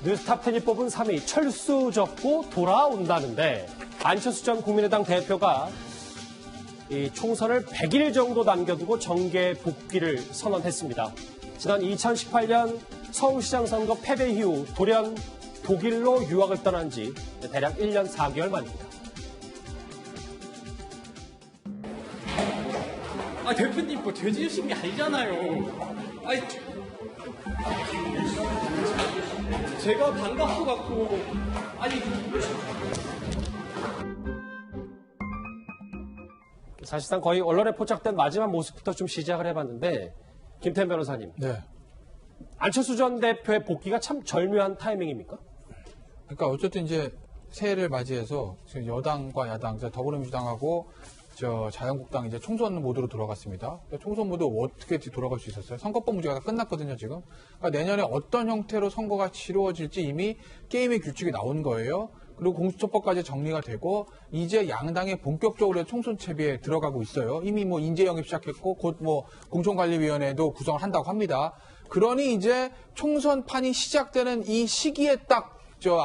뉴스탑10이 뽑은 3위 철수 접고 돌아온다는데 안철수 전 국민의당 대표가 이 총선을 100일 정도 남겨두고 정계 복귀를 선언했습니다. 지난 2018년 서울시장 선거 패배 이후 돌연 독일로 유학을 떠난 지 대략 1년 4개월 만입니다. 아, 대표님 뭐 돼지신 게 아니잖아요. 아니, 제가 반갑고 같고 아니. 사실상 거의 언론에 포착된 마지막 모습부터 좀 시작을 해봤는데 김태현 변호사님. 네. 안철수 전 대표의 복귀가 참 절묘한 타이밍입니까? 그러니까 어쨌든 이제 새해를 맞이해서 지금 여당과 야당, 더불어민주당하고 자유한국당 이제 총선 모드로 돌아갔습니다. 총선 모드 어떻게 돌아갈 수 있었어요? 선거법 문제가 끝났거든요, 지금. 그러니까 내년에 어떤 형태로 선거가 치루어질지 이미 게임의 규칙이 나온 거예요. 그리고 공수처법까지 정리가 되고 이제 양당이 본격적으로 총선 채비에 들어가고 있어요. 이미 뭐 인재 영입 시작했고 곧 뭐 공천관리위원회도 구성을 한다고 합니다. 그러니 이제 총선판이 시작되는 이 시기에 딱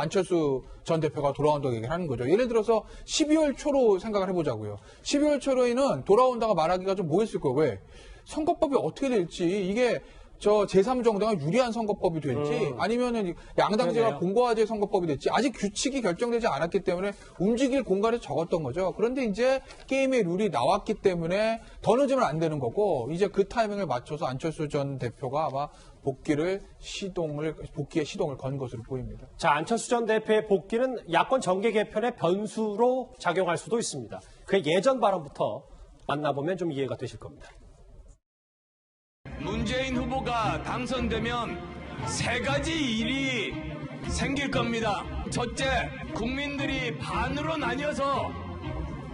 안철수 전 대표가 돌아온다고 얘기를 하는 거죠. 예를 들어서 12월 초로 생각을 해보자고요. 12월 초로에는 돌아온다고 말하기가 좀 뭐했을 거예요. 왜? 선거법이 어떻게 될지 이게 제3정당이 유리한 선거법이 될지 아니면은 양당제가 공고화제 선거법이 될지 아직 규칙이 결정되지 않았기 때문에 움직일 공간이 적었던 거죠. 그런데 이제 게임의 룰이 나왔기 때문에 더 늦으면 안 되는 거고 이제 그 타이밍을 맞춰서 안철수 전 대표가 아마 복귀의 시동을 건 것으로 보입니다. 자, 안철수 전 대표의 복귀는 야권 정계 개편의 변수로 작용할 수도 있습니다. 그 예전 발언부터 만나보면 좀 이해가 되실 겁니다. 문재인 후보가 당선되면 세 가지 일이 생길 겁니다. 첫째, 국민들이 반으로 나뉘어서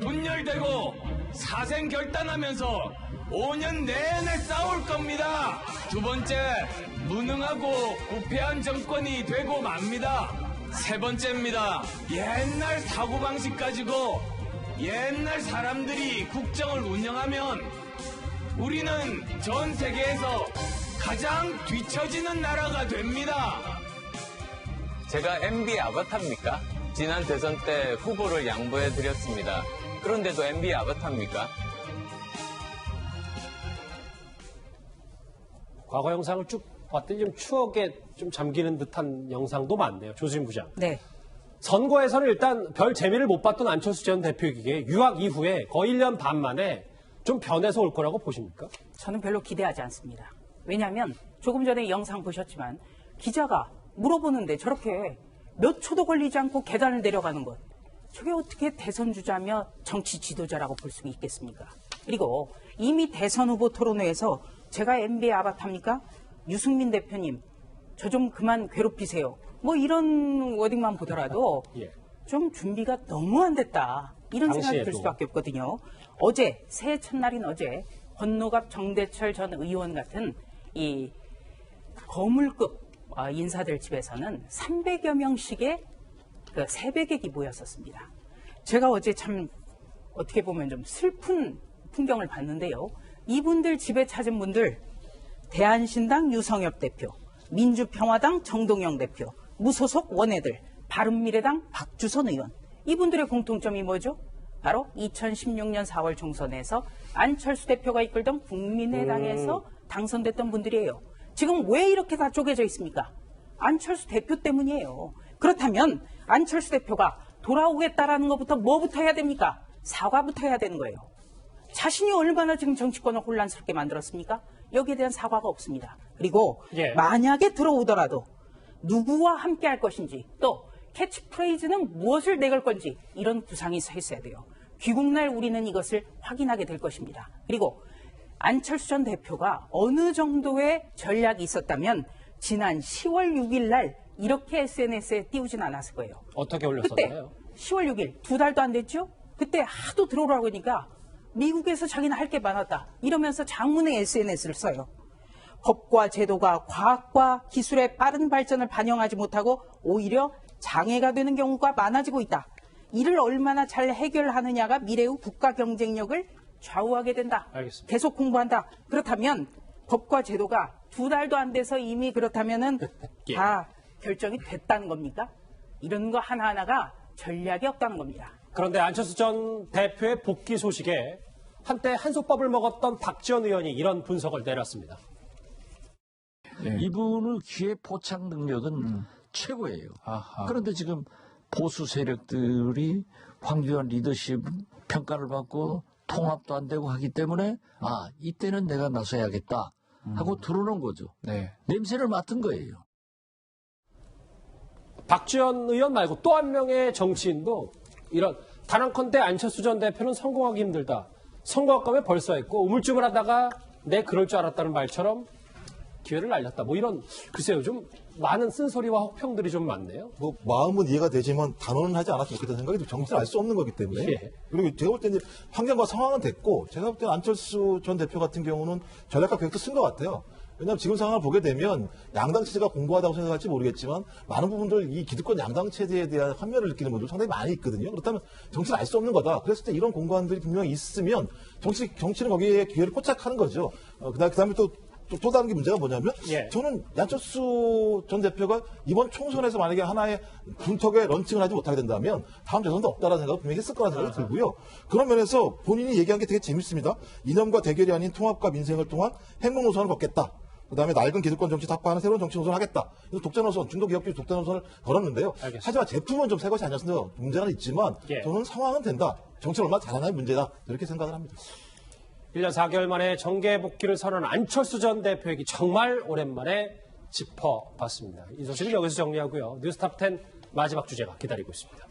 분열되고 사생 결단하면서 5년 내내 싸울 겁니다. 두 번째, 무능하고 부패한 정권이 되고 맙니다. 세 번째입니다. 옛날 사고방식 가지고 옛날 사람들이 국정을 운영하면 우리는 전 세계에서 가장 뒤처지는 나라가 됩니다. 제가 MB 아바타입니까? 지난 대선 때 후보를 양보해드렸습니다. 그런데도 MB 아바타입니까? 과거 영상을 쭉 봤더니 좀 추억에 좀 잠기는 듯한 영상도 많네요. 조수진 부장. 네. 선거에서는 일단 별 재미를 못 봤던 안철수 전 대표에게 유학 이후에 거의 1년 반 만에 좀 변해서 올 거라고 보십니까? 저는 별로 기대하지 않습니다. 왜냐하면 조금 전에 영상 보셨지만 기자가 물어보는데 저렇게 몇 초도 걸리지 않고 계단을 내려가는 것. 저게 어떻게 대선 주자며 정치 지도자라고 볼 수 있겠습니까? 그리고 이미 대선 후보 토론회에서 제가 MB의 아바타입니까? 유승민 대표님, 저 좀 그만 괴롭히세요. 뭐 이런 워딩만 보더라도 예. 좀 준비가 너무 안 됐다. 이런 생각이 들 수밖에 없거든요. 어제, 새해 첫날인 어제 권노갑 정대철 전 의원 같은 이 거물급 인사들 집에서는 300여 명씩의 그 새베개기 모였었습니다. 제가 어제 참 어떻게 보면 좀 슬픈 풍경을 봤는데요. 이분들 집에 찾은 분들 대한신당 유성엽 대표, 민주평화당 정동영 대표, 무소속 원외들, 바른미래당 박주선 의원. 이분들의 공통점이 뭐죠? 바로 2016년 4월 총선에서 안철수 대표가 이끌던 국민의당에서 당선됐던 분들이에요. 지금 왜 이렇게 다 쪼개져 있습니까? 안철수 대표 때문이에요. 그렇다면 안철수 대표가 돌아오겠다라는 것부터 뭐부터 해야 됩니까? 사과부터 해야 되는 거예요. 자신이 얼마나 지금 정치권을 혼란스럽게 만들었습니까? 여기에 대한 사과가 없습니다. 그리고 만약에 들어오더라도 누구와 함께 할 것인지 또 캐치프레이즈는 무엇을 내걸 건지 이런 구상이 서 있어야 돼요. 귀국날 우리는 이것을 확인하게 될 것입니다. 그리고 안철수 전 대표가 어느 정도의 전략이 있었다면 지난 10월 6일 날 이렇게 SNS에 띄우진 않았을 거예요. 어떻게 올렸었나요? 그때 10월 6일 2달도 안 됐죠? 그때 하도 들어오라고 하니까 미국에서 자기는 할 게 많았다. 이러면서 장문의 SNS를 써요. 법과 제도가 과학과 기술의 빠른 발전을 반영하지 못하고 오히려 장애가 되는 경우가 많아지고 있다. 이를 얼마나 잘 해결하느냐가 미래의 국가 경쟁력을 좌우하게 된다. 알겠습니다. 계속 공부한다. 그렇다면 법과 제도가 2달도 안 돼서 이미 그렇다면은 예. 다 결정이 됐다는 겁니까? 이런 거 하나하나가 전략이 없다는 겁니다. 그런데 안철수 전 대표의 복귀 소식에 한때 한솥밥을 먹었던 박지원 의원이 이런 분석을 내렸습니다. 이분의 기획 포착 능력은 최고예요. 아하. 그런데 지금 보수 세력들이 황교안 리더십 평가를 받고 통합도 안 되고 하기 때문에 이때는 내가 나서야겠다 하고 들어오는 거죠. 네. 냄새를 맡은 거예요. 박지원 의원 말고 또 한 명의 정치인도 이런 단언컨대 안철수 전 대표는 성공하기 힘들다. 선거학감에 벌써 했고 우물쭈물 하다가 내 그럴 줄 알았다는 말처럼 기회를 날렸다. 뭐 이런 글쎄요 좀 많은 쓴소리와 혹평들이 좀 많네요. 뭐 마음은 이해가 되지만 단언은 하지 않았으면 좋겠다는 생각이 정치를 알 수 없는 거기 때문에 예. 그리고 제가 볼 때는 환경과 상황은 됐고 제가 볼 때는 안철수 전 대표 같은 경우는 전략과 계획도 쓴 것 같아요. 왜냐하면 지금 상황을 보게 되면 양당 체제가 공고하다고 생각할지 모르겠지만 많은 부분들 이 기득권 양당 체제에 대한 환멸을 느끼는 분들 상당히 많이 있거든요. 그렇다면 정치는 알 수 없는 거다. 그랬을 때 이런 공고함들이 분명히 있으면 정치는 거기에 기회를 포착하는 거죠. 그다음에 또 다른 게 문제가 뭐냐면 저는 안철수 전 대표가 이번 총선에서 만약에 하나의 분턱에 런칭을 하지 못하게 된다면 다음 대선도 없다라는 생각을 분명히 했을 거라는 생각이 들고요. 그런 면에서 본인이 얘기한 게 되게 재밌습니다. 이념과 대결이 아닌 통합과 민생을 통한 행동 노선을 걷겠다. 그다음에 낡은 기득권 정치 타파하는 새로운 정치 노선을 하겠다. 그래서 독자 노선, 중도 기업주의 독자 노선을 걸었는데요. 알겠습니다. 하지만 제품은 좀 새 것이 아니었습니다. 문제는 있지만 저는 상황은 된다. 정치를 얼마나 잘하나의 문제다. 이렇게 생각을 합니다. 1년 4개월 만에 정계 복귀를 선언한 안철수 전 대표 얘기 정말 오랜만에 짚어봤습니다. 이 소식은 여기서 정리하고요. 뉴스탑10 마지막 주제가 기다리고 있습니다.